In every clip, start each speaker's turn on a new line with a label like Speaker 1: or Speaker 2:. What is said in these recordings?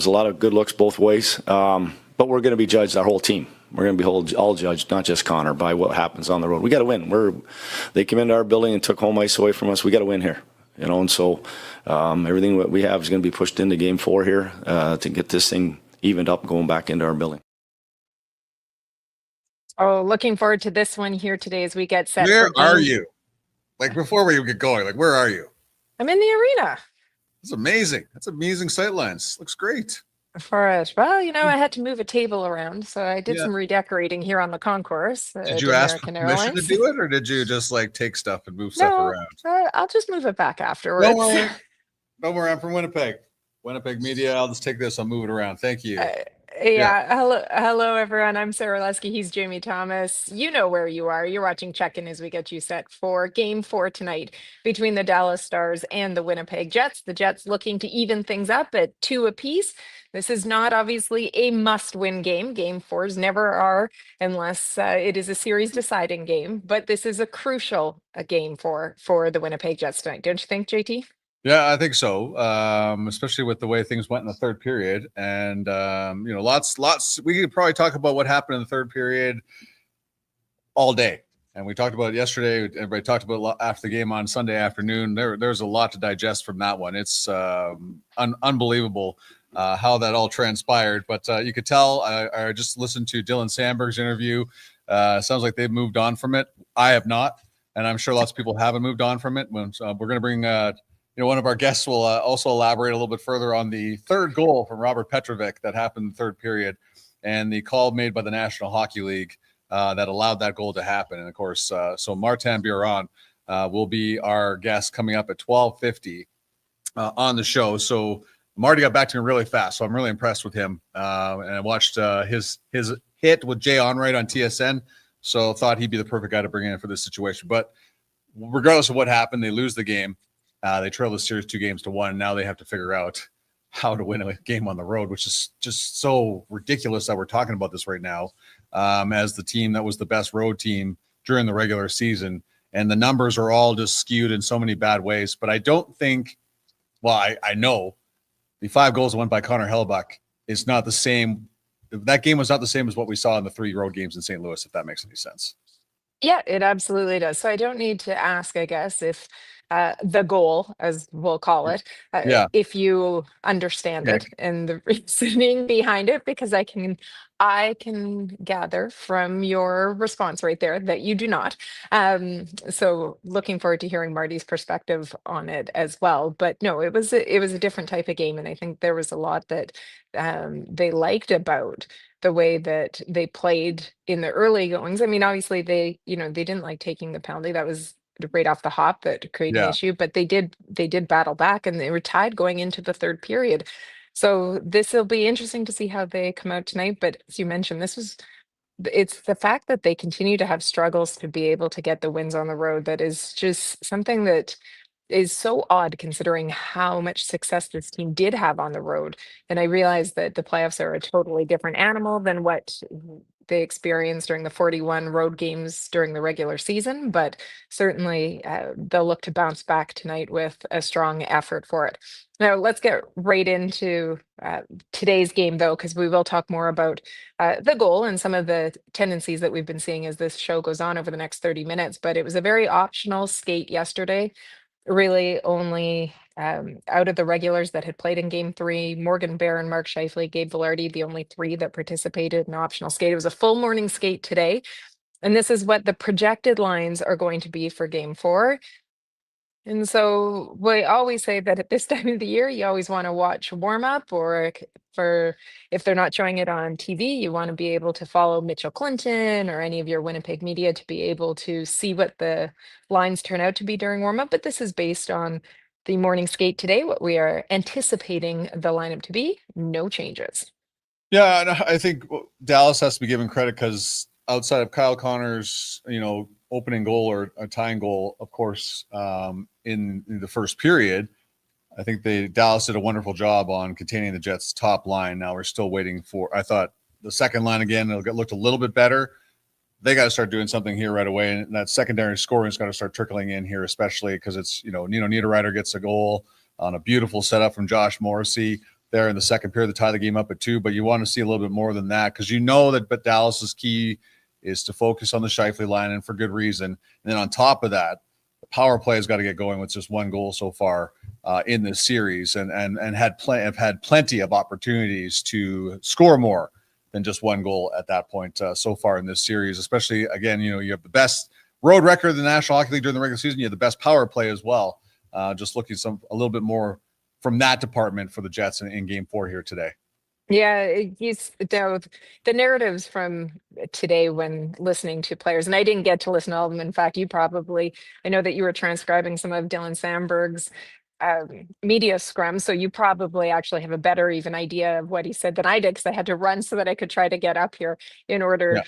Speaker 1: a lot of good looks both ways, but we're going to be judged, our whole team. We're going to be all judged, not just Connor, by what happens on the road. We got to win. They came into our building and took home ice away from us. We got to win here, and so everything that we have is going to be pushed into Game 4 here to get this thing evened up going back into our building.
Speaker 2: Oh, looking forward to this one here today as we get set.
Speaker 3: Where are you? Like, before we get going, like, where are you?
Speaker 2: I'm in the arena.
Speaker 3: That's amazing. That's amazing sightlines. Looks great.
Speaker 2: For it. Well, I had to move a table around, so I did some redecorating here on the concourse.
Speaker 3: Did you ask for permission to do it, or did you just like take stuff and move stuff around?
Speaker 2: I'll just move it back afterwards.
Speaker 3: Don't worry, I'm from Winnipeg. Winnipeg media. I'll just take this. I'll move it around. Thank you.
Speaker 2: Hello, everyone. I'm Sarah Lesky. He's Jamie Thomas. You know where you are. You're watching Check-In as we get you set for Game 4 tonight between the Dallas Stars and the Winnipeg Jets. The Jets looking to even things up at 2 apiece. This is not obviously a must-win game. Game 4s never are unless it is a series-deciding game. But this is a crucial game for the Winnipeg Jets tonight. Don't you think, JT?
Speaker 3: Yeah, I think so. Especially with the way things went in the third period, and lots. We could probably talk about what happened in the third period all day, and we talked about it yesterday. Everybody talked about it after the game on Sunday afternoon. There's a lot to digest from that one. It's unbelievable how that all transpired. But you could tell. I just listened to Dylan Sandberg's interview. Sounds like they've moved on from it. I have not, and I'm sure lots of people haven't moved on from it. We're going to bring. One of our guests will also elaborate a little bit further on the third goal from Robert Petrovic that happened in the third period and the call made by the National Hockey League that allowed that goal to happen. And, of course, so Martin Biron will be our guest coming up at 12:50 on the show. So Marty got back to me really fast, so I'm really impressed with him. And I watched his hit with Jay Onright on TSN, so thought he'd be the perfect guy to bring in for this situation. But regardless of what happened, they lose the game. They trail the series 2-1. Now they have to figure out how to win a game on the road, which is just so ridiculous that we're talking about this right now as the team that was the best road team during the regular season. And the numbers are all just skewed in so many bad ways. But I don't think, I know the 5 goals won by Connor Hellebuyck is not the same. That game was not the same as what we saw in the 3 road games in St. Louis, if that makes any sense.
Speaker 2: Yeah, it absolutely does. So I don't need to ask, I guess, if the goal, as we'll call it, if you understand it and the reasoning behind it, because I can gather from your response right there that you do not. So looking forward to hearing Marty's perspective on it as well. But no, it was a different type of game, and I think there was a lot that they liked about the way that they played in the early goings. I mean, obviously they didn't like taking the penalty. That was right off the hop that created an issue, but they did battle back, and they were tied going into the third period. So this will be interesting to see how they come out tonight. But as you mentioned, it's the fact that they continue to have struggles to be able to get the wins on the road that is just something that is so odd considering how much success this team did have on the road. And I realize that the playoffs are a totally different animal than what they experienced during the 41 road games during the regular season, but certainly they'll look to bounce back tonight with a strong effort for it. Now, let's get right into today's game, though, because we will talk more about the goal and some of the tendencies that we've been seeing as this show goes on over the next 30 minutes. But it was a very optional skate yesterday. Really only out of the regulars that had played in Game 3, Morgan Bear and Mark Scheifele, Gabe Vilardi, the only 3 that participated in optional skate. It was a full morning skate today. And this is what the projected lines are going to be for Game 4. And so we always say that at this time of the year, you always want to watch warm up, or if they're not showing it on TV, you want to be able to follow Mitchell Clinton or any of your Winnipeg media to be able to see what the lines turn out to be during warm up. But this is based on the morning skate today, what we are anticipating the lineup to be. No changes.
Speaker 3: Yeah, and I think Dallas has to be given credit because outside of Kyle Connor's, opening goal or a tying goal, of course, in the first period, I think Dallas did a wonderful job on containing the Jets' top line. Now we're still waiting for, I thought the second line again, looked a little bit better. They got to start doing something here right away. And that secondary scoring is going to start trickling in here, especially because it's, Nino Niederreiter gets a goal on a beautiful setup from Josh Morrissey. there in the second period to tie the game up at 2, but you want to see a little bit more than that, because you know that but Dallas's key is to focus on the Scheifele line, and for good reason. And then on top of that, the power play has got to get going with just 1 goal so far in this series, and have had plenty of opportunities to score more than just 1 goal at that point so far in this series. Especially, again, you have the best road record in the National Hockey League during the regular season. You have the best power play as well. Just looking a little bit more from that department for the Jets in Game 4 here today.
Speaker 2: Yeah, the narratives from today when listening to players, and I didn't get to listen to all of them. In fact, I know that you were transcribing some of Dylan Sandberg's media scrum, so you probably actually have a better even idea of what he said than I did, because I had to run so that I could try to get up here in order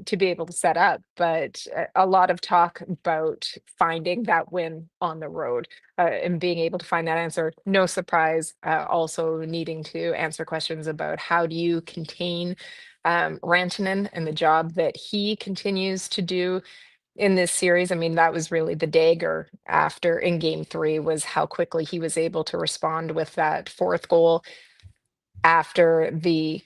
Speaker 2: to be able to set up. But a lot of talk about finding that win on the road and being able to find that answer. No surprise, also needing to answer questions about how do you contain Rantanen and the job that he continues to do in this series. I mean, that was really the dagger after in Game 3, was how quickly he was able to respond with that 4th goal after the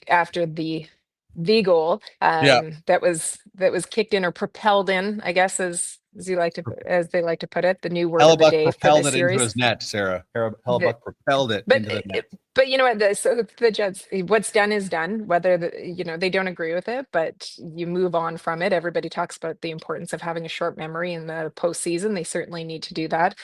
Speaker 2: goal that was kicked in or propelled in, I guess, as they like to put it, the new word of the day
Speaker 3: propelled
Speaker 2: for the
Speaker 3: it
Speaker 2: series.
Speaker 3: into his net, Sarah. Hellebuck propelled it into the net.
Speaker 2: But you know what? So the Jets, what's done is done. Whether they don't agree with it, but you move on from it. Everybody talks about the importance of having a short memory in the postseason. They certainly need to do that.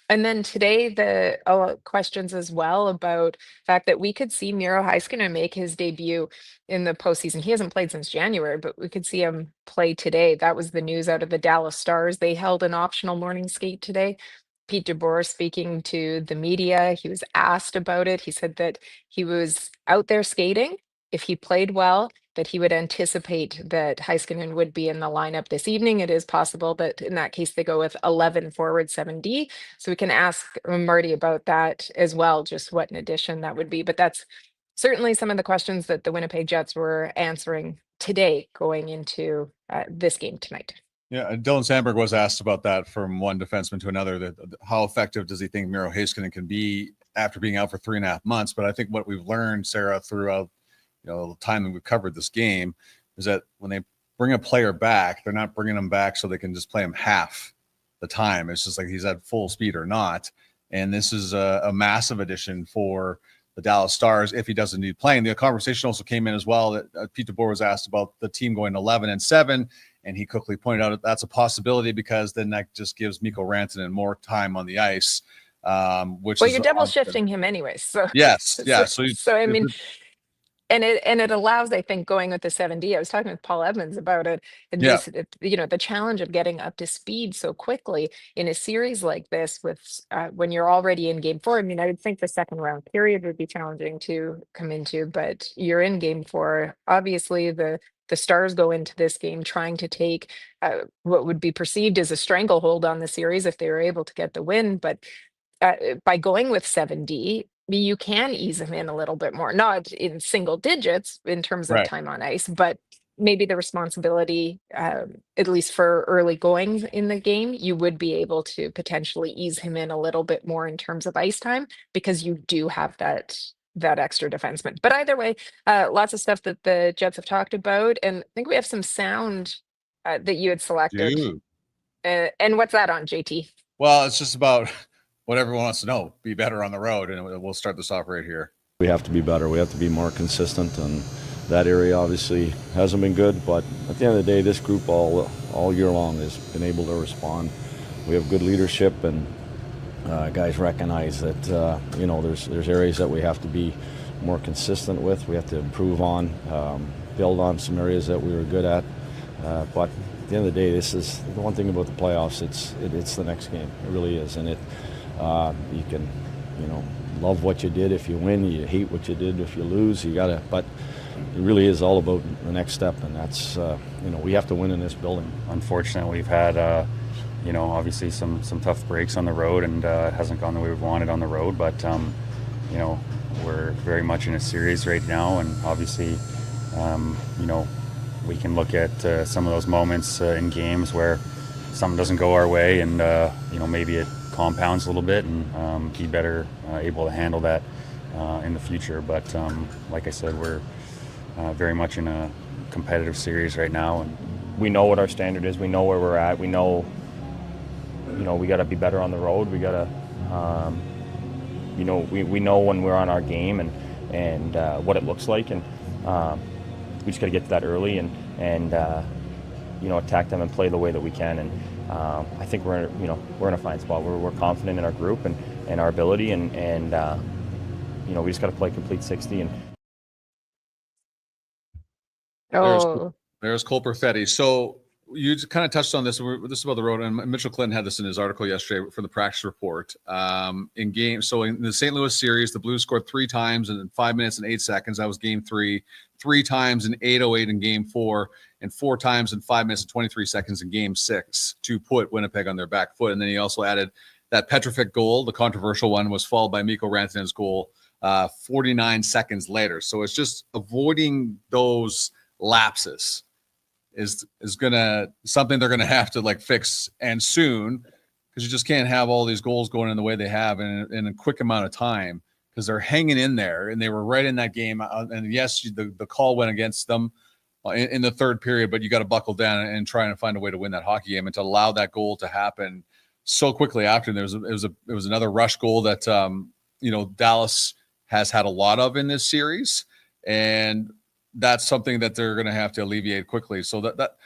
Speaker 2: And then today, the questions as well about the fact that we could see Miro Heiskanen make his debut in the postseason. He hasn't played since January, but we could see him play today. That was the news out of the Dallas Stars. They held an optional morning skate today. Pete DeBoer speaking to the media, he was asked about it. He said that he was out there skating. If he played well, that he would anticipate that Heiskanen would be in the lineup this evening. It is possible that in that case they go with 11 forward, 7D. So we can ask Marty about that as well, just what an addition that would be. But that's certainly some of the questions that the Winnipeg Jets were answering today going into this game tonight.
Speaker 3: Yeah, Dylan Sandberg was asked about that from one defenseman to another, that how effective does he think Miro Heiskanen can be after being out for 3.5 months. But I think what we've learned, Sarah, throughout the time that we've covered this game, is that when they bring a player back, they're not bringing him back so they can just play him half the time. It's just like he's at full speed or not. And this is a massive addition for the Dallas Stars if he doesn't need playing. The conversation also came in as well that Pete DeBoer was asked about the team going 11-7, and he quickly pointed out that that's a possibility, because then that just gives Mikko Rantanen more time on the ice. You're
Speaker 2: double shifting him anyways. So
Speaker 3: yes, yeah.
Speaker 2: So I mean. And it allows, I think, going with the 7D. I was talking with Paul Evans about it. And just, the challenge of getting up to speed so quickly in a series like this, with when you're already in Game 4. I mean, I would think the second round period would be challenging to come into, but you're in Game 4. Obviously, the Stars go into this game trying to take what would be perceived as a stranglehold on the series if they were able to get the win. But by going with 7D, you can ease him in a little bit more, not in single digits in terms of time on ice, but maybe the responsibility, at least for early goings in the game, you would be able to potentially ease him in a little bit more in terms of ice time, because you do have that extra defenseman. But either way, lots of stuff that the Jets have talked about, and I think we have some sound that you had selected. And what's that on, JT?
Speaker 3: Well, it's just about what everyone wants to know: be better on the road, and we'll start this off right here.
Speaker 1: We have to be better. We have to be more consistent, and that area obviously hasn't been good. But at the end of the day, this group all year long has been able to respond. We have good leadership, and guys recognize that there's areas that we have to be more consistent with. We have to improve on, build on some areas that we were good at. But at the end of the day, this is the one thing about the playoffs. It's the next game. It really is, and you can, love what you did if you win. You hate what you did if you lose. But it really is all about the next step, and that's we have to win in this building.
Speaker 4: Unfortunately, we've had obviously some tough breaks on the road, and it hasn't gone the way we wanted on the road. But we're very much in a series right now, and obviously we can look at some of those moments in games where something doesn't go our way, and maybe it compounds a little bit, and be better able to handle that in the future. But like I said, we're very much in a competitive series right now, and we know what our standard is. We know where we're at. We know, we got to be better on the road. We got to, we know when we're on our game and what it looks like, and we just got to get to that early and attack them and play the way that we can. And I think we're in a fine spot. We're confident in our group and our ability, and we just got to play complete 60. And
Speaker 3: there's Cole Perfetti. So you kind of touched on this. This is about the road, and Mitchell Clinton had this in his article yesterday for the practice report. In the St. Louis series, the Blues scored 3 times in 5 minutes and 8 seconds. That was game 3. 3 times in 8:08 in game 4, and 4 times in 5 minutes and 23 seconds in game 6 to put Winnipeg on their back foot. And then he also added that Petrovic goal, the controversial one, was followed by Mikko Rantanen's goal 49 seconds later. So it's just avoiding those lapses is gonna something they're gonna have to like fix, and soon, because you just can't have all these goals going in the way they have in a quick amount of time, because they're hanging in there, and they were right in that game. And yes, the call went against them in the third period, but you got to buckle down and try and find a way to win that hockey game, and to allow that goal to happen so quickly after. It was another rush goal that Dallas has had a lot of in this series, and that's something that they're going to have to alleviate quickly. So that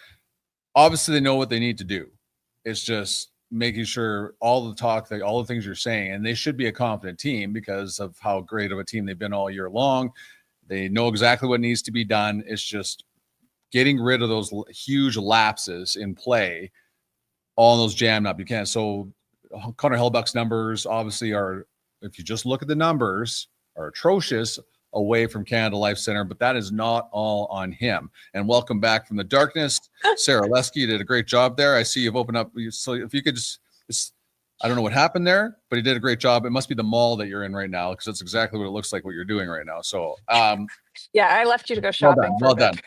Speaker 3: obviously they know what they need to do. It's just making sure all the things you're saying, and they should be a confident team because of how great of a team they've been all year long. They know exactly what needs to be done. It's just getting rid of those huge lapses in play, all those jammed up. You can't. So Connor Hellebuyck's numbers obviously are, if you just look at the numbers, are atrocious away from Canada Life Center, but that is not all on him. And welcome back from the darkness, Sarah Lesky. You did a great job there. I see you've opened up. So if you could just I don't know what happened there, but he did a great job. It must be the mall that you're in right now, because that's exactly what it looks like what you're doing right now. So
Speaker 2: yeah, I left you to go shopping.
Speaker 3: Well done.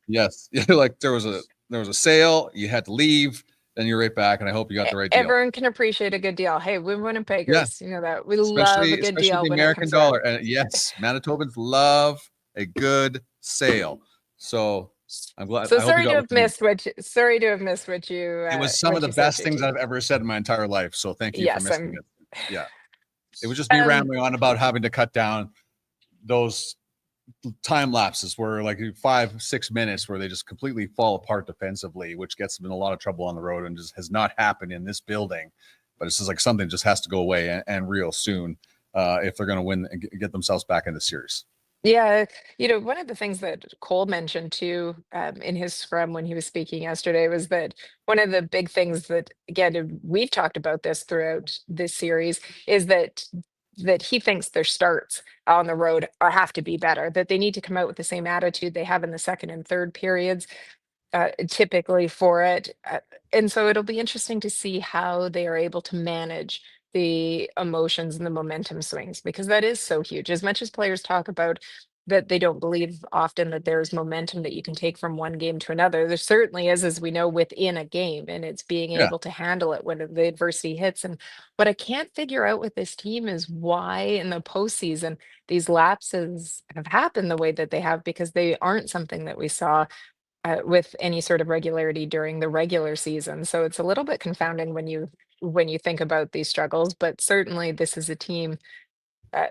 Speaker 3: Yes, like there was a sale. You had to leave. Then you're right back, and I hope you got the right deal.
Speaker 2: Everyone can appreciate a good deal. Hey, we Winnipeggers, you know that we love a good deal.
Speaker 3: The American dollar, and yes, Manitobans love a good sale. So I'm glad.
Speaker 2: So sorry to have missed what you.
Speaker 3: It was some of the best things I've ever said in my entire life. So thank you for missing it. Yeah, it was just me rambling on about having to cut down those time lapses where like 5-6 minutes where they just completely fall apart defensively, which gets them in a lot of trouble on the road, and just has not happened in this building. But it's just like something just has to go away and real soon if they're going to win and get themselves back in the series.
Speaker 2: Yeah, one of the things that Cole mentioned too in his scrum when he was speaking yesterday was that one of the big things that, again, we've talked about this throughout this series, is that he thinks their starts on the road have to be better, that they need to come out with the same attitude they have in the second and third periods, typically for it. And so it'll be interesting to see how they are able to manage the emotions and the momentum swings, because that is so huge. As much as players talk about that they don't believe often that there's momentum that you can take from one game to another, there certainly is, as we know, within a game, and it's being able to handle it when the adversity hits. And what I can't figure out with this team is why in the postseason these lapses have happened the way that they have, because they aren't something that we saw with any sort of regularity during the regular season. So it's a little bit confounding when you think about these struggles, but certainly this is a team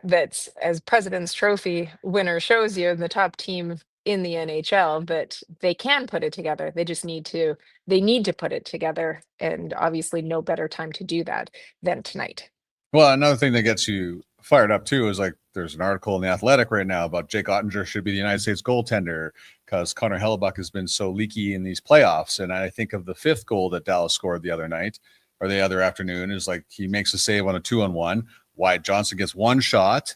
Speaker 2: that's, as President's Trophy winner shows you, the top team in the NHL, that they can put it together. They just need to put it together, and obviously no better time to do that than tonight.
Speaker 3: Well, another thing that gets you fired up too is like there's an article in The Athletic right now about Jake Ottinger should be the United States goaltender because Connor Hellebuyck has been so leaky in these playoffs. And I think of the 5th goal that Dallas scored the other night or the other afternoon is like he makes a save on a 2-on-1. Wyatt Johnson gets one shot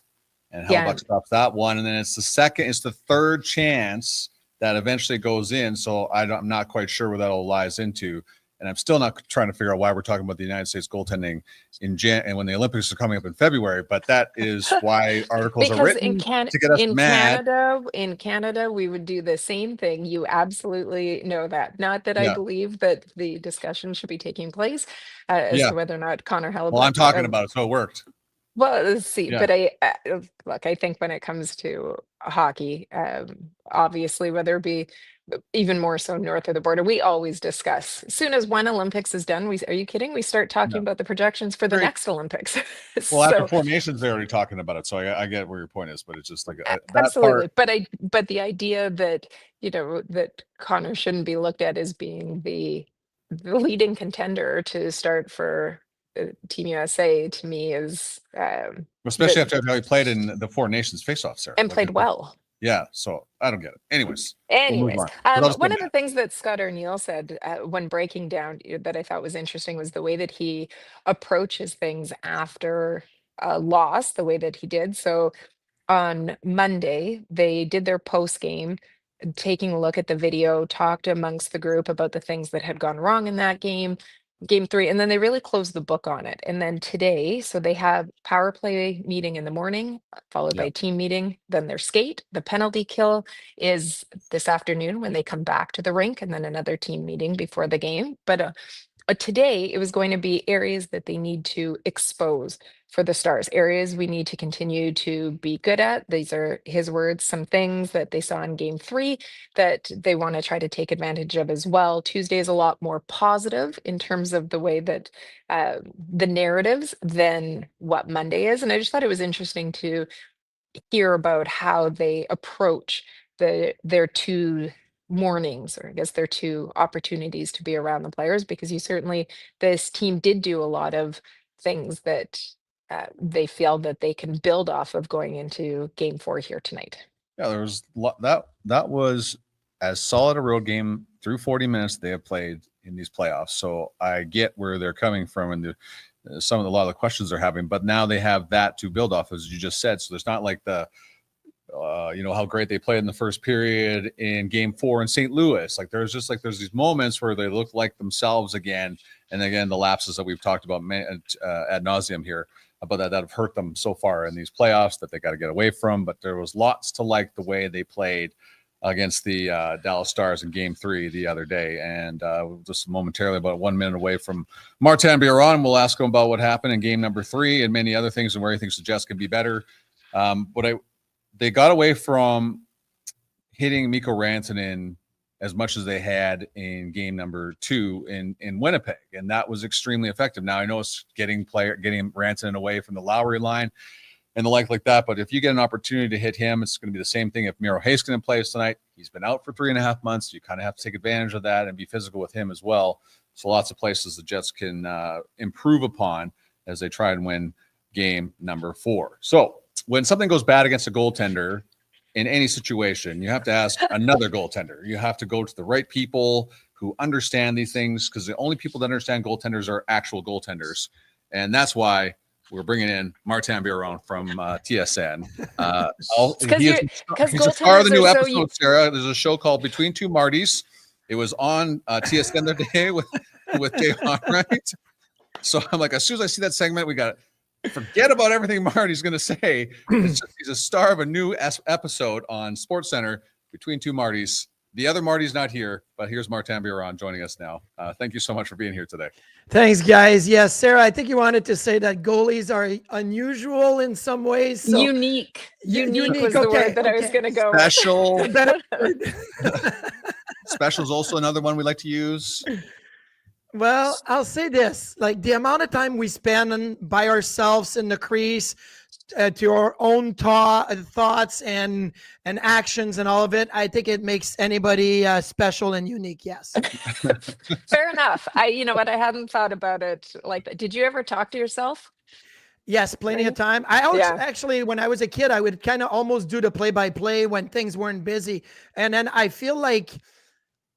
Speaker 3: and Hellebuyck stops that one. And then it's the third chance that eventually goes in. So I'm not quite sure where that all lies into. And I'm still not trying to figure out why we're talking about the United States goaltending and when the Olympics are coming up in February. But that is why articles are written to get us mad.
Speaker 2: In Canada, we would do the same thing. You absolutely know that. Not that I believe that the discussion should be taking place as to whether or not Connor Hellebuyck.
Speaker 3: Well, I'm talking about it, so it worked.
Speaker 2: Well, let's see.
Speaker 3: Yeah.
Speaker 2: But look, I think when it comes to hockey, obviously, whether it be even more so north of the border, we always discuss. As soon as one Olympics is done, are you kidding? We start talking
Speaker 3: No.
Speaker 2: about the projections for the
Speaker 3: Great.
Speaker 2: next Olympics.
Speaker 3: Well, after
Speaker 2: So
Speaker 3: Four Nations, they're already talking about it. So I get where your point is, but it's just like that
Speaker 2: absolutely.
Speaker 3: part.
Speaker 2: But the idea that, that Connor shouldn't be looked at as being the leading contender to start for Team USA, to me, is
Speaker 3: Especially after how he played in the Four Nations face-off, Sarah.
Speaker 2: and played well.
Speaker 3: Yeah, so I don't get it. Anyways, we'll move on.
Speaker 2: One of the things that Scott O'Neill said when breaking down that I thought was interesting was the way that he approaches things after a loss, the way that he did. So on Monday, they did their post game, taking a look at the video, talked amongst the group about the things that had gone wrong in that game 3, and then they really closed the book on it. And then today, so they have power play meeting in the morning, followed by team meeting, then their skate. The penalty kill is this afternoon when they come back to the rink, and then another team meeting before the game. But today it was going to be areas that they need to expose for the Stars, areas we need to continue to be good at. These are his words, some things that they saw in game 3 that they want to try to take advantage of as well. Tuesday is a lot more positive in terms of the way that the narratives than what Monday is. And I just thought it was interesting to hear about how they approach their 2 mornings, or I guess their 2 opportunities to be around the players, because this team did do a lot of things that they feel that they can build off of going into game 4 here tonight.
Speaker 3: Yeah, there was that was as solid a road game through 40 minutes they have played in these playoffs. So I get where they're coming from and a lot of the questions they're having, but now they have that to build off, as you just said. So there's not like how great they played in the first period in game 4 in St. Louis. There's these moments where they look like themselves again. And again, the lapses that we've talked about ad nauseum here about that have hurt them so far in these playoffs that they got to get away from. But there was lots to like the way they played against the Dallas Stars in game 3 the other day. And just momentarily, about 1 minute away from Martin Biron, we'll ask him about what happened in game number 3 and many other things and where he thinks the Jets can be better. They got away from hitting Mikko Rantanen as much as they had in game number 2 in Winnipeg, and that was extremely effective. Now I know it's getting Rantanen away from the Lowry line and the like that, but if you get an opportunity to hit him, it's going to be the same thing. If Miro Heiskanen plays tonight, he's been out for 3.5 months. You kind of have to take advantage of that and be physical with him as well. So lots of places the Jets can improve upon as they try and win game number 4. So when something goes bad against a goaltender in any situation, you have to ask another goaltender. You have to go to the right people who understand these things, because the only people that understand goaltenders are actual goaltenders. And that's why we're bringing in Martin Biron from TSN. He's a star of the new episode, Sarah. There's a show called Between Two Martys. It was on TSN the other day with Dayton, right? So I'm like, as soon as I see that segment, we got it. Forget about everything Marty's going to say. He's a star of a new episode on SportsCenter, Between Two Martys. The other Marty's not here, but here's Martin Biron joining us now. Thank you so much for being here today.
Speaker 5: Thanks, guys. Yes, Sarah, I think you wanted to say that goalies are unusual in some ways. So
Speaker 2: unique was the word that I was going to go
Speaker 3: Special. Special is also another one we like to use.
Speaker 5: Well, I'll say this, the amount of time we spend by ourselves in the crease to our own thoughts and actions and all of it, I think it makes anybody special and unique. Yes.
Speaker 2: Fair enough. You know what? I hadn't thought about it like that. Did you ever talk to yourself?
Speaker 5: Yes, plenty of time. Actually, when I was a kid, I would kind of almost do the play-by-play when things weren't busy. And then I feel like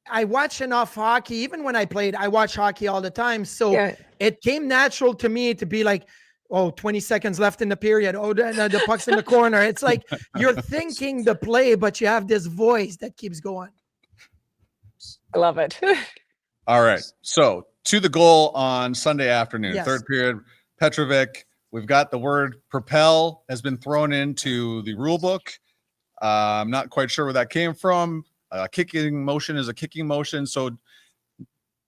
Speaker 5: I watch enough hockey. Even when I played, I watch hockey all the time. So it came natural to me to be like, 20 seconds left in the period. The puck's in the corner. It's like you're thinking the play, but you have this voice that keeps going.
Speaker 2: I love it.
Speaker 3: All right. So to the goal on Sunday afternoon, third period, Petrovic. We've got the word propel has been thrown into the rule book. I'm not quite sure where that came from. A kicking motion is a kicking motion. So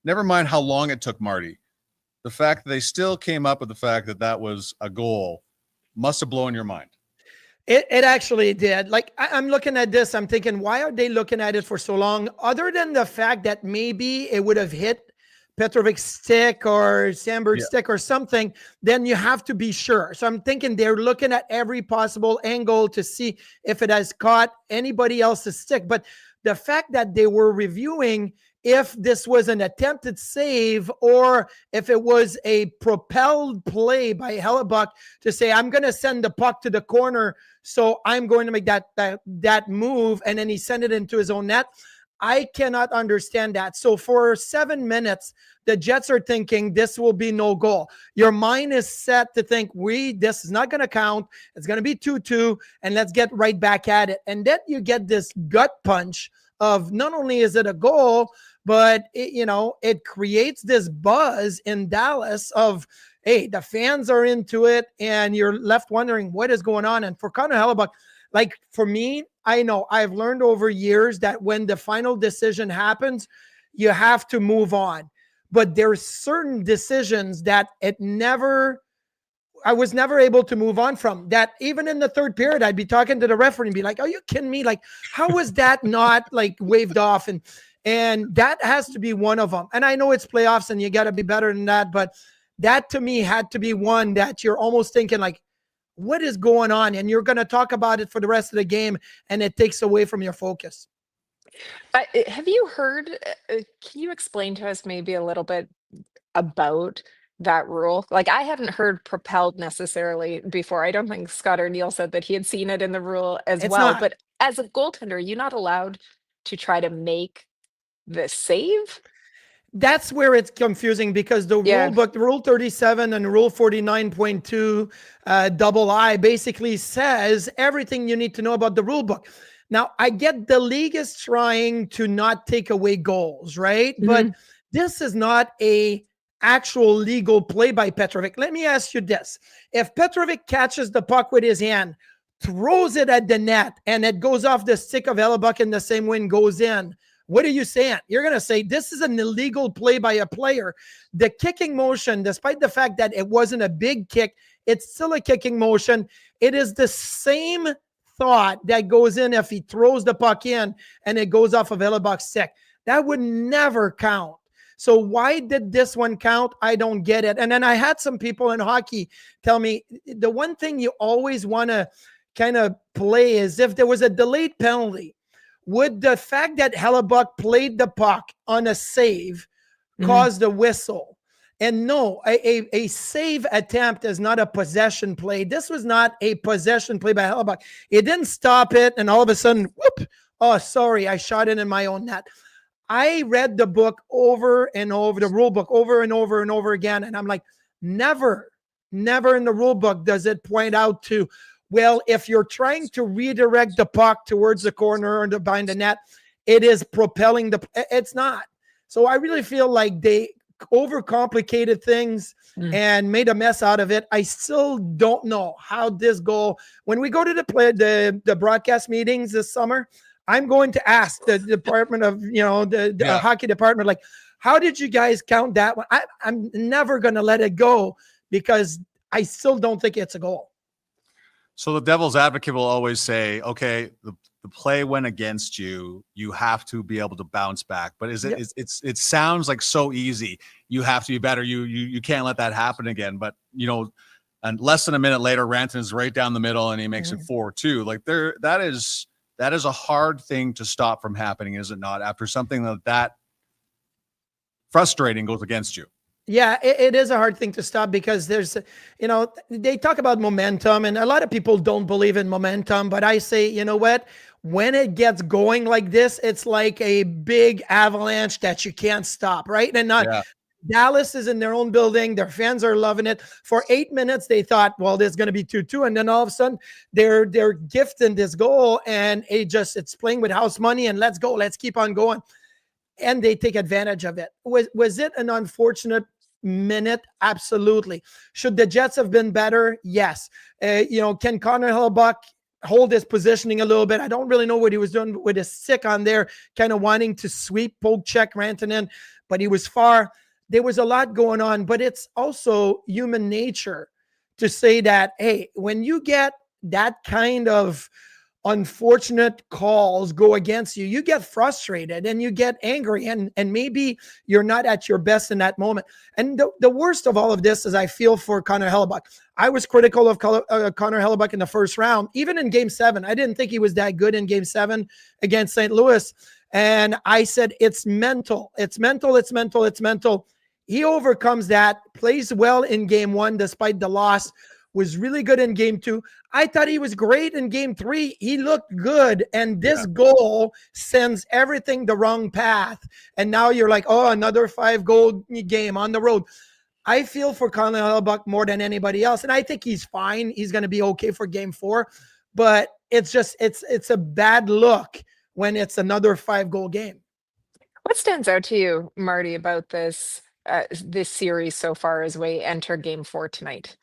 Speaker 3: never mind how long it took Marty. The fact that they still came up with the fact that was a goal must have blown your mind.
Speaker 5: It actually did. Like, I'm looking at this, I'm thinking, why are they looking at it for so long? Other than the fact that maybe it would have hit Petrovic's stick or Sandberg's stick or something, then you have to be sure. So I'm thinking they're looking at every possible angle to see if it has caught anybody else's stick. But the fact that they were reviewing if this was an attempted save or if it was a propelled play by Hellebuck to say, I'm going to send the puck to the corner, so I'm going to make that move, and then he sent it into his own net. I cannot understand that. So for 7 minutes, the Jets are thinking this will be no goal. Your mind is set to think this is not going to count. It's going to be 2-2, and let's get right back at it. And then you get this gut punch of not only is it a goal, but it creates this buzz in Dallas of, hey, the fans are into it, and you're left wondering what is going on. And for Connor Hellebuck, like for me, I know I've learned over years that when the final decision happens, you have to move on. But there's certain decisions that I was never able to move on from. That even in the third period, I'd be talking to the referee and be like, are you kidding me? Like, how was that not like waved off? And that has to be one of them. And I know it's playoffs and you got to be better than that, but that to me had to be one that you're almost thinking like, what is going on? And you're going to talk about it for the rest of the game, and it takes away from your focus.
Speaker 2: Have you heard, can you explain to us maybe a little bit about that rule? Like, I hadn't heard propelled necessarily before. I don't think Scott or Neil said that he had seen it in the rule as well. But as a goaltender, you're not allowed to try to make the save?
Speaker 5: That's where it's confusing, because the rule book, Rule 37 and Rule 49.2 double I basically says everything you need to know about the rule book. Now, I get the league is trying to not take away goals, right? Mm-hmm. But this is not a actual legal play by Petrovic. Let me ask you this. If Petrovic catches the puck with his hand, throws it at the net, and it goes off the stick of Hellebuck in the same way and goes in, what are you saying? You're going to say this is an illegal play by a player. The kicking motion, despite the fact that it wasn't a big kick, it's still a kicking motion. It is the same thought that goes in if he throws the puck in and it goes off of Hellebuck's stick. That would never count. So why did this one count? I don't get it. And then I had some people in hockey tell me the one thing you always want to kind of play is if there was a delayed penalty, would the fact that Hellebuck played the puck on a save cause the whistle? And no, a save attempt is not a possession play. This was not a possession play by Hellebuck. It didn't stop it, and all of a sudden, whoop, oh, sorry, I shot it in my own net. I read the book over and over, the rule book over and over and over again, and I'm like, never in the rule book does it point out to, well, if you're trying to redirect the puck towards the corner or behind the net, it is propelling it's not. So I really feel like they overcomplicated things and made a mess out of it. I still don't know how this goal, when we go to the broadcast meetings this summer, I'm going to ask the department of, the hockey department, like, how did you guys count that one? I'm never going to let it go because I still don't think it's a goal.
Speaker 3: So the devil's advocate will always say, okay, the play went against you. You have to be able to bounce back. But it sounds like so easy. You have to be better. You can't let that happen again. But, and less than a minute later, Rantanen is right down the middle and he makes it 4-2. Like that is a hard thing to stop from happening, is it not? After something that frustrating goes against you.
Speaker 5: Yeah, it is a hard thing to stop because there's, they talk about momentum and a lot of people don't believe in momentum, but I say, you know what? When it gets going like this, it's like a big avalanche that you can't stop, right? And Dallas is in their own building. Their fans are loving it. For 8 minutes, they thought, well, there's going to be 2-2. And then all of a sudden they're gifting this goal and it's playing with house money and let's go. Let's keep on going. And they take advantage of it. Was it an unfortunate minute? Absolutely. Should the Jets have been better? Yes. Can Connor Hellebuck hold his positioning a little bit? I don't really know what he was doing with his stick on there, kind of wanting to sweep, poke check Rantanen, but he was far. There was a lot going on, but it's also human nature to say that, hey, when you get that kind of unfortunate calls go against you, you get frustrated and you get angry, and maybe you're not at your best in that moment. And the worst of all of this is I feel for Connor Hellebuyck. I was critical of Connor Hellebuyck in the first round, even in game 7. I didn't think he was that good in game 7 against St. Louis. And I said, it's mental. It's mental. It's mental. It's mental. He overcomes that, plays well in game 1 despite the loss, was really good in game 2. I thought he was great in game 3. He looked good. And this goal sends everything the wrong path. And now you're like, oh, another 5-goal game on the road. I feel for Colin Hellebuyck more than anybody else. And I think he's fine. He's going to be okay for game 4. But it's just, it's a bad look when it's another 5-goal game.
Speaker 2: What stands out to you, Marty, about this series so far as we enter game 4 tonight?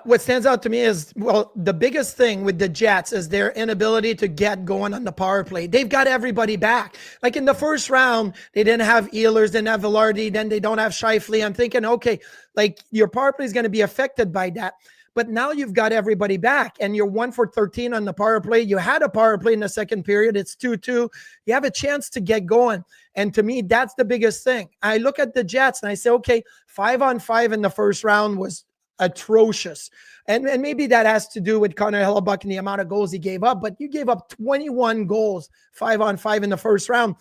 Speaker 5: What stands out to me is, well, the biggest thing with the Jets is their inability to get going on the power play. They've got everybody back. Like in the first round, they didn't have Ehlers, didn't have Velarde, then they don't have Scheifele. I'm thinking, okay, like your power play is going to be affected by that. But now you've got everybody back and you're 1 for 13 on the power play. You had a power play in the second period. It's 2-2. You have a chance to get going. And to me, that's the biggest thing. I look at the Jets and I say, okay, 5-on-5 in the first round was atrocious. And maybe that has to do with Connor Hellebuyck and the amount of goals he gave up, but you gave up 21 goals, 5-on-5 in the first round.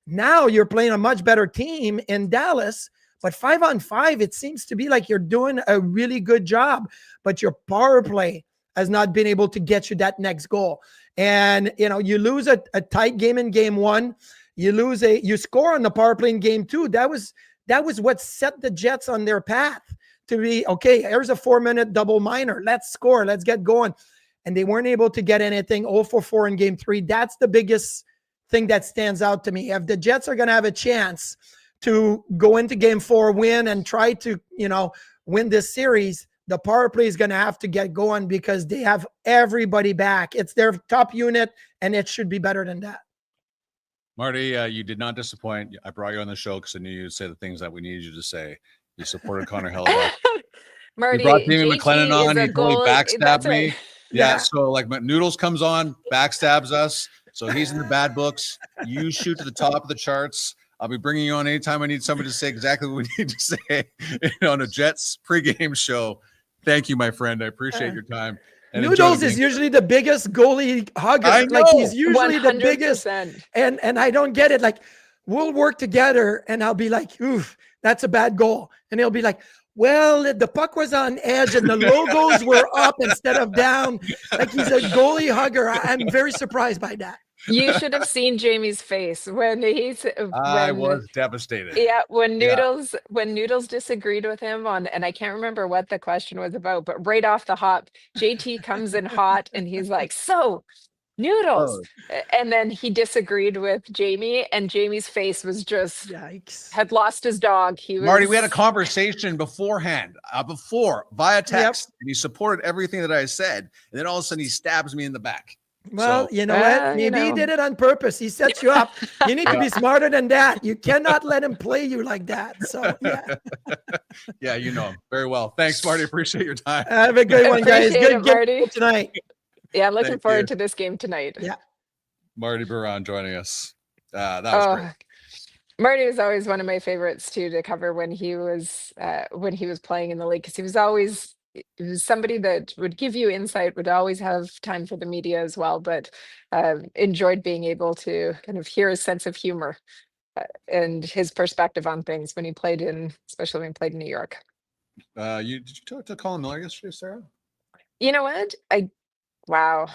Speaker 5: Now you're playing a much better team in Dallas, but 5-on-5, it seems to be like you're doing a really good job, but your power play has not been able to get you that next goal. And, you know, you lose a tight game in game 1, you score on the power play in game 2. That was what set the Jets on their path to be, okay, here's a 4-minute double minor. Let's score. Let's get going. And they weren't able to get anything. 0 for 4 in game 3. That's the biggest thing that stands out to me. If the Jets are going to have a chance to go into game 4, win, and try to, you know, win this series, the power play is going to have to get going because they have everybody back. It's their top unit, and it should be better than that.
Speaker 3: Marty, you did not disappoint. I brought you on the show because I knew you'd say the things that we needed you to say. You supported Connor Hellebuyck.
Speaker 2: Marty,
Speaker 3: you brought Jamie McLennan on. He totally
Speaker 2: goalie.
Speaker 3: backstabbed me.
Speaker 2: Right.
Speaker 3: Yeah, so like Noodles comes on, backstabs us. So he's in the bad books. You shoot to the top of the charts. I'll be bringing you on anytime I need somebody to say exactly what we need to say on a Jets pregame show. Thank you, my friend. I appreciate your time. And
Speaker 5: Noodles is usually the biggest goalie hugger.
Speaker 3: I know.
Speaker 5: Like he's usually
Speaker 2: 100%.
Speaker 5: the biggest. And I don't get it. Like we'll work together and I'll be like, oof, that's a bad goal. And he'll be like, well, the puck was on edge and the logos were up instead of down. Like he's a goalie hugger. I'm very surprised by that.
Speaker 2: You should have seen Jamie's face when
Speaker 3: I was devastated.
Speaker 2: Yeah, when Noodles disagreed with him on, and I can't remember what the question was about, but right off the hop, JT comes in hot and he's like, so Noodles. And then he disagreed with Jamie, and Jamie's face was just
Speaker 5: yikes.
Speaker 2: Had lost his dog.
Speaker 3: Marty, we had a conversation beforehand, via text, and he supported everything that I said. And then all of a sudden he stabs me in the back.
Speaker 5: Well, you know what? Maybe he did it on purpose. He sets you up. You need to be smarter than that. You cannot let him play you like that. So, yeah.
Speaker 3: Yeah, you know him very well. Thanks, Marty. Appreciate your time.
Speaker 5: Have a good one, guys. Good
Speaker 2: Marty.
Speaker 5: Tonight.
Speaker 2: Yeah, I'm looking forward to this game tonight.
Speaker 5: Yeah.
Speaker 3: Marty Biron joining us. That was great.
Speaker 2: Marty was always one of my favorites too to cover when he was playing in the league, because he was somebody that would give you insight, would always have time for the media as well, but enjoyed being able to kind of hear his sense of humor and his perspective on things when he played especially when he played in New York.
Speaker 3: Did you talk to Colin Miller yesterday, Sarah?
Speaker 2: You know what? Wow.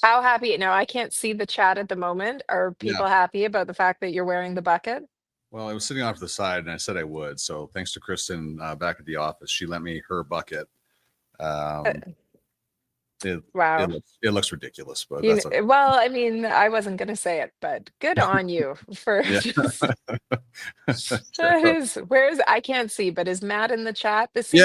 Speaker 2: How happy? Now, I can't see the chat at the moment. Are people happy about the fact that you're wearing the bucket?
Speaker 3: Well, I was sitting off to the side and I said I would. So thanks to Kristen back at the office, she lent me her bucket.
Speaker 2: Wow.
Speaker 3: It looks ridiculous, but that's okay.
Speaker 2: Well, I mean, I wasn't going to say it, but good on you for I can't see, but is Matt in the chat? This seems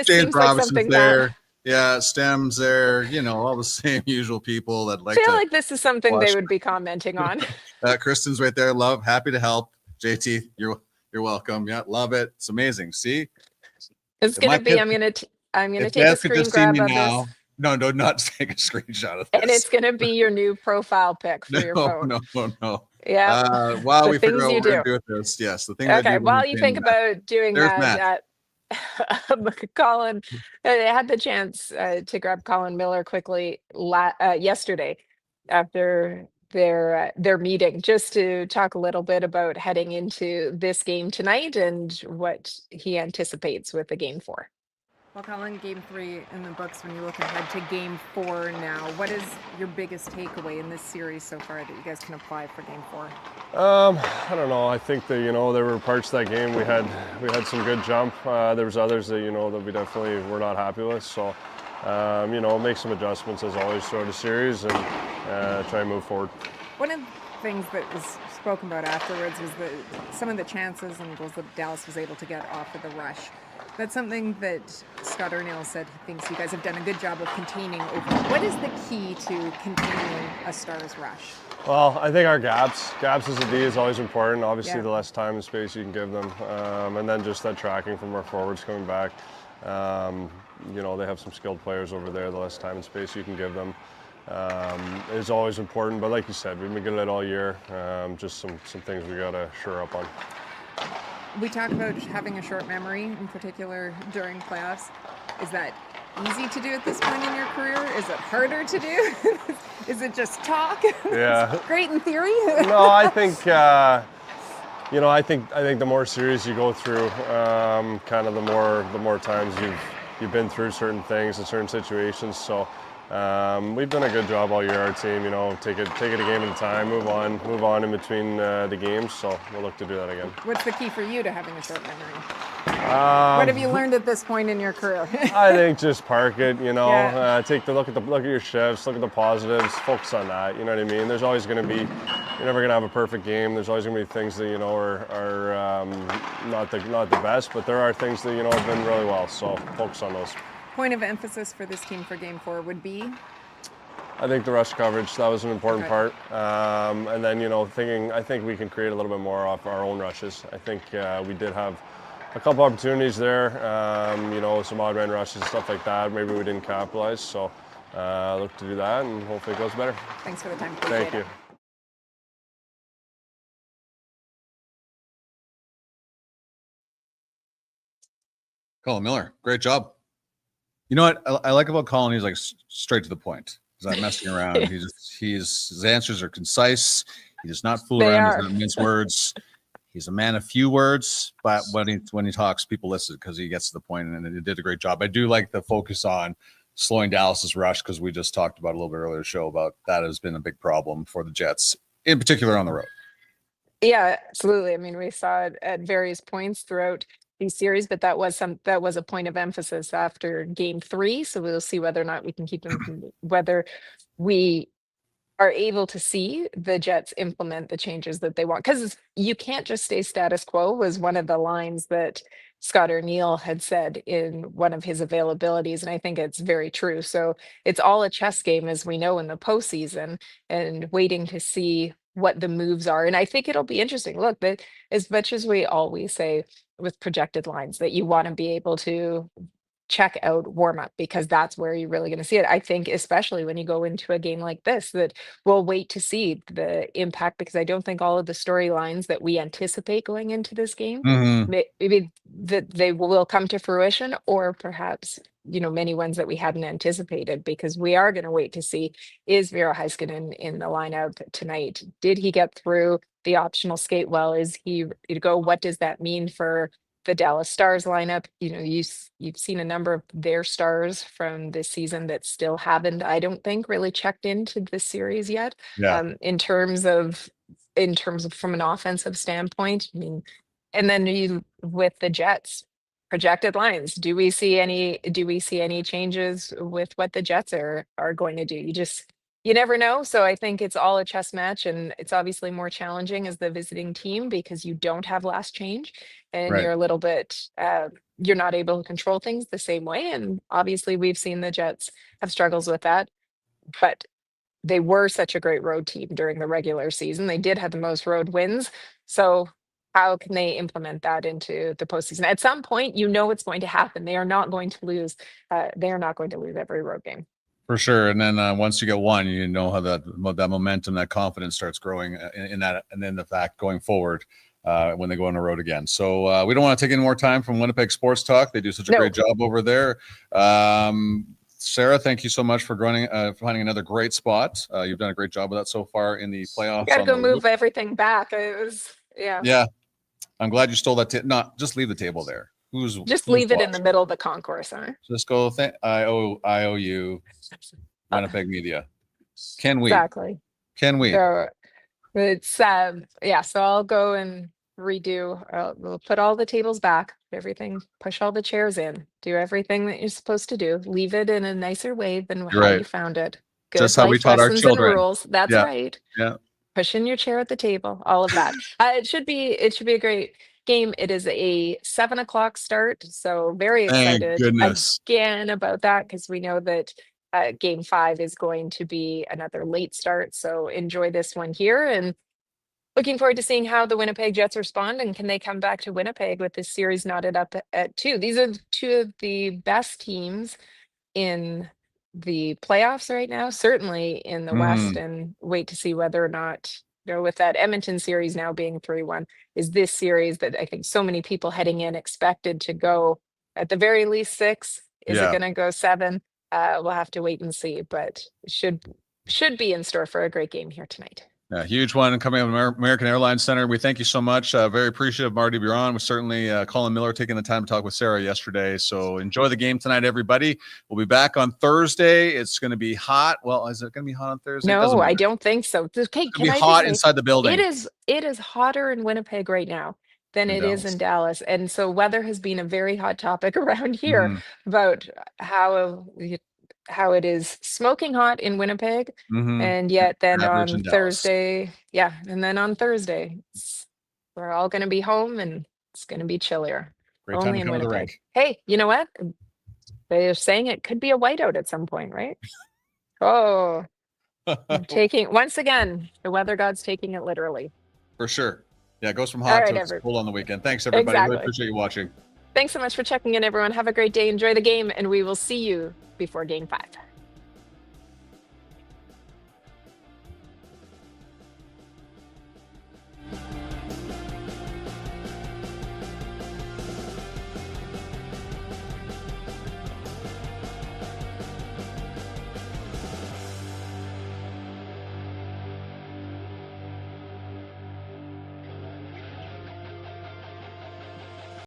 Speaker 3: James Robinson's there. Yeah, Stem's there, all the same usual people that
Speaker 2: I feel like this is something they would be commenting on.
Speaker 3: Kristen's right there. Happy to help. JT, you're welcome. Yeah, love it. It's amazing. See,
Speaker 2: It's
Speaker 3: If my
Speaker 2: gonna be.
Speaker 3: kids,
Speaker 2: I'm gonna
Speaker 3: if
Speaker 2: take a
Speaker 3: dads could
Speaker 2: screen
Speaker 3: just see
Speaker 2: grab
Speaker 3: me
Speaker 2: of this,
Speaker 3: now. No, not take a screenshot of
Speaker 2: and
Speaker 3: this.
Speaker 2: it's gonna be your new profile pic for your phone.
Speaker 3: No.
Speaker 2: Yeah.
Speaker 3: While
Speaker 2: The
Speaker 3: we figure
Speaker 2: things
Speaker 3: out
Speaker 2: you
Speaker 3: what we're
Speaker 2: do.
Speaker 3: gonna do with this, yes, the things I
Speaker 2: Okay.
Speaker 3: do when
Speaker 2: While
Speaker 3: I'm
Speaker 2: you
Speaker 3: saying
Speaker 2: think
Speaker 3: that.
Speaker 2: about doing
Speaker 3: There's Matt.
Speaker 2: that, Colin, I had the chance to grab Colin Miller quickly yesterday after their meeting, just to talk a little bit about heading into this game tonight and what he anticipates with the game 4.
Speaker 6: Well, Colin, game 3 in the books. When you look ahead to game 4 now, what is your biggest takeaway in this series so far that you guys can apply for game 4?
Speaker 7: I don't know. I think that there were parts of that game we had some good jump. There was others that that we definitely were not happy with. So make some adjustments as always throughout the series and try and move forward.
Speaker 6: One of the things that was spoken about afterwards was some of the chances and goals that Dallas was able to get off of the rush. That's something that Scott Arniel said he thinks you guys have done a good job of containing over. What is the key to containing a Stars rush?
Speaker 7: Well, I think our gaps as a D is always important. Obviously, the less time and space you can give them, and then just that tracking from our forwards coming back. They have some skilled players over there. The less time and space you can give them is always important. But like you said, we've been good at it all year. Just some things we got to shore up on.
Speaker 6: We talk about having a short memory, in particular during playoffs. Is that easy to do at this point in your career? Is it harder to do? Is it just talk?
Speaker 7: Yeah.
Speaker 6: Great in theory.
Speaker 7: No, I think I think the more series you go through, kind of the more times you've been through certain things in certain situations. So we've done a good job all year, our team. Take it a game at a time, move on in between the games. So we'll look to do that again.
Speaker 6: What's the key for you to having a short memory? What have you learned at this point in your career?
Speaker 7: I think just park it. Take the look at your shifts, look at the positives, focus on that. You know what I mean? There's always going to be. You're never going to have a perfect game. There's always going to be things that are not the best, but there are things that have been really well. So focus on those.
Speaker 6: Point of emphasis for this team for game 4 would be?
Speaker 7: I think the rush coverage, that was an important part. And then, I think we can create a little bit more off our own rushes. I think we did have a couple opportunities there, some odd man rushes and stuff like that. Maybe we didn't capitalize. So look to do that and hopefully it goes better.
Speaker 6: Thanks for the time.
Speaker 7: Thank you.
Speaker 3: Colin Miller, great job. You know what I like about Colin? He's like straight to the point. He's not messing around. His answers are concise. He does not fool around. He does not mince words. He's a man of few words, but when he talks, people listen because he gets to the point, and he did a great job. I do like the focus on slowing Dallas's rush because we just talked about a little bit earlier show about that has been a big problem for the Jets, in particular on the road.
Speaker 2: Yeah, absolutely. I mean, we saw it at various points throughout these series, but that was a point of emphasis after game 3. So we'll see whether or not we can keep them, whether we are able to see the Jets implement the changes that they want. Because you can't just stay status quo was one of the lines that Scott Arniel had said in one of his availabilities. And I think it's very true. So it's all a chess game, as we know, in the postseason, and waiting to see what the moves are. And I think it'll be interesting. Look, that as much as we always say with projected lines that you want to be able to check out warm up because that's where you're really going to see it. I think especially when you go into a game like this that we'll wait to see the impact, because I don't think all of the storylines that we anticipate going into this game maybe that they will come to fruition, or perhaps many ones that we hadn't anticipated, because we are going to wait to see, is Miro Heiskanen in the lineup tonight? Did he get through the optional skate well? Is he ready to go? What does that mean for the Dallas Stars lineup? You've seen a number of their stars from this season that still haven't, I don't think, really checked into this series yet. In terms of from an offensive standpoint. I mean, and then with the Jets projected lines, do we see any changes with what the Jets are going to do? You never know. So I think it's all a chess match, and it's obviously more challenging as the visiting team because you don't have last change, and you're a little bit, you're not able to control things the same way. And obviously we've seen the Jets have struggles with that, but they were such a great road team during the regular season. They did have the most road wins. So how can they implement that into the postseason? At some point, you know it's going to happen. They are not going to lose. They are not going to lose every road game.
Speaker 3: For sure. And then once you get one, you know how that momentum, that confidence starts growing in that, and then the fact going forward when they go on the road again. So we don't want to take any more time from Winnipeg Sports Talk. They do such a great job over there. Sarah, thank you so much for finding another great spot. You've done a great job with that so far in the playoffs.
Speaker 2: Got to go move everything back. It was,
Speaker 3: yeah. I'm glad you stole that. No, just leave the table there. Who's
Speaker 2: leave
Speaker 3: watching?
Speaker 2: it in the middle of the concourse, huh?
Speaker 3: Just go. I owe you, Winnipeg media. Can we?
Speaker 2: Exactly.
Speaker 3: Can we?
Speaker 2: So it's So I'll go and redo. We'll put all the tables back, everything. Push all the chairs in. Do everything that you're supposed to do. Leave it in a nicer way than how you found it. Good
Speaker 3: just how we taught our children.
Speaker 2: Rules. That's right.
Speaker 3: Yeah.
Speaker 2: Push in your chair at the table. All of that. It should be a great game. It is a 7:00 start, so very excited again about that, because we know that game 5 is going to be another late start. So enjoy this one here, and looking forward to seeing how the Winnipeg Jets respond, and can they come back to Winnipeg with this series knotted up at 2. These are 2 of the best teams in the playoffs right now, certainly in the West, and wait to see whether or not, with that Edmonton series now being 3-1, is this series that I think so many people heading in expected to go at the very least 6. Is it going to go 7? We'll have to wait and see, but should be in store for a great game here tonight.
Speaker 3: Yeah, huge one coming up American Airlines Center. We thank you so much. Very appreciative of Marty Biron. We certainly Colin Miller taking the time to talk with Sarah yesterday. So enjoy the game tonight, everybody. We'll be back on Thursday. It's going to be hot. Well, is it going to be hot on Thursday?
Speaker 2: No, I don't think so. Okay,
Speaker 3: it's going to be hot inside the building.
Speaker 2: It is hotter in Winnipeg right now than it is in Dallas. And so weather has been a very hot topic around here about how it is smoking hot in Winnipeg, and yet then on Thursday, we're all going to be home and it's going to be chillier.
Speaker 3: Great time
Speaker 2: only
Speaker 3: to
Speaker 2: in
Speaker 3: come to the
Speaker 2: Winnipeg.
Speaker 3: rink.
Speaker 2: Hey, you know what? They're saying it could be a whiteout at some point, right? Oh, once again, the weather god's taking it literally.
Speaker 3: For sure. Yeah, it goes from hot to cold on the weekend. Thanks, everybody.
Speaker 2: Exactly.
Speaker 3: Really appreciate you watching.
Speaker 2: Thanks so much for checking in, everyone. Have a great day. Enjoy the game, and we will see you before game 5.